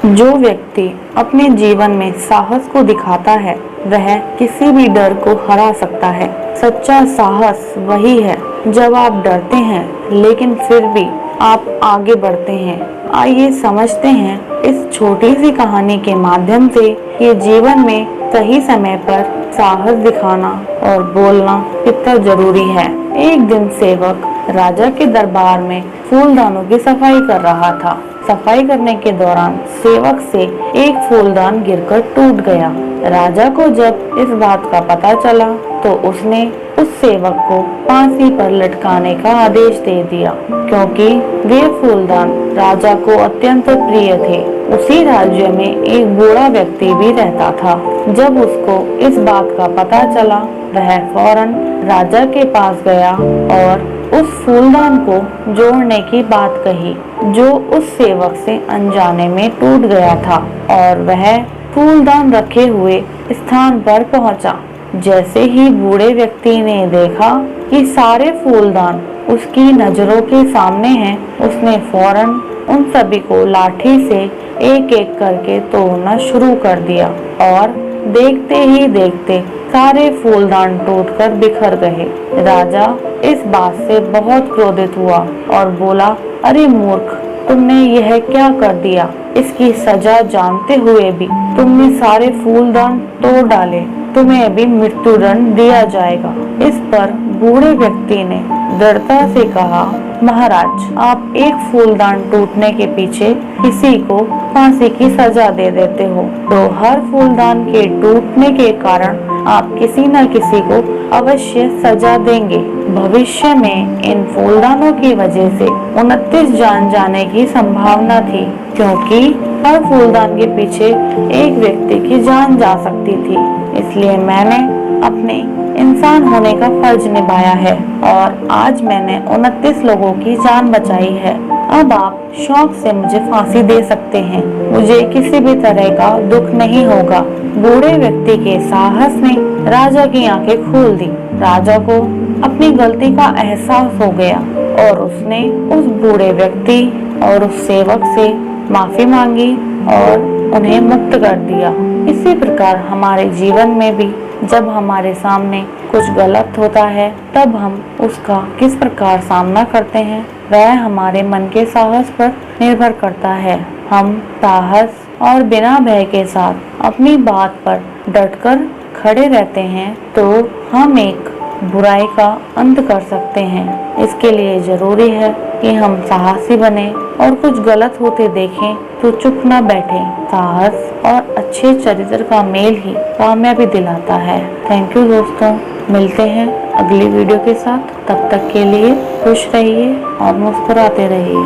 जो व्यक्ति अपने जीवन में साहस को दिखाता है वह किसी भी डर को हरा सकता है। सच्चा साहस वही है जब आप डरते हैं लेकिन फिर भी आप आगे बढ़ते हैं। आइए समझते हैं इस छोटी सी कहानी के माध्यम से कि जीवन में सही समय पर साहस दिखाना और बोलना कितना जरूरी है। एक दिन सेवक राजा के दरबार में फूलदानों की सफाई कर रहा था। सफाई करने के दौरान सेवक से एक फूलदान गिरकर टूट गया। राजा को जब इस बात का पता चला तो उसने उस सेवक को फांसी पर लटकाने का आदेश दे दिया, क्योंकि वे फूलदान राजा को अत्यंत प्रिय थे। उसी राज्य में एक बूढ़ा व्यक्ति भी रहता था। जब उसको इस बात का पता चला वह फौरन राजा के पास गया और उस फूलदान को जोड़ने की बात कही जो उस सेवक से अनजाने में टूट गया था, और वह फूलदान रखे हुए स्थान पर पहुंचा। जैसे ही बूढ़े व्यक्ति ने देखा कि सारे फूलदान उसकी नजरों के सामने हैं, उसने फौरन उन सभी को लाठी से एक एक करके तोड़ना शुरू कर दिया और देखते ही देखते सारे फूलदान टूटकर बिखर गए। राजा इस बात से बहुत क्रोधित हुआ और बोला, अरे मूर्ख, तुमने यह क्या कर दिया? इसकी सजा जानते हुए भी तुमने सारे फूलदान तोड़ डाले। तुम्हें भी मृत्यु दंड दिया जाएगा। इस पर बूढ़े व्यक्ति ने दृढ़ता से कहा, महाराज, आप एक फूलदान टूटने के पीछे किसी को फांसी की सजा दे देते हो, तो हर फूलदान के टूटने के कारण आप किसी न किसी को अवश्य सजा देंगे। भविष्य में इन फूलदानों की वजह से 29 जान जाने की संभावना थी, क्योंकि हर फूलदान के पीछे एक व्यक्ति की जान जा सकती थी। इसलिए मैंने अपने इंसान होने का फर्ज निभाया है और आज मैंने 29 लोगों की जान बचाई है। अब आप शौक से मुझे फांसी दे सकते हैं, मुझे किसी भी तरह का दुख नहीं होगा। बूढ़े व्यक्ति के साहस ने राजा की आंखें खोल दी। राजा को अपनी गलती का एहसास हो गया और उसने उस बूढ़े व्यक्ति और उस सेवक से माफी मांगी और उन्हें मुक्त कर दिया। इसी प्रकार हमारे जीवन में भी जब हमारे सामने कुछ गलत होता है तब हम उसका किस प्रकार सामना करते हैं वह हमारे मन के साहस पर निर्भर करता है। हम साहस और बिना भय के साथ अपनी बात पर डटकर खड़े रहते हैं तो हम एक बुराई का अंत कर सकते हैं। इसके लिए जरूरी है कि हम साहसी बने और कुछ गलत होते देखें तो चुप न बैठे। साहस और अच्छे चरित्र का मेल ही कामयाबी दिलाता है। थैंक यू दोस्तों, मिलते हैं अगली वीडियो के साथ। तब तक के लिए खुश रहिए और मुस्कुराते रहिए।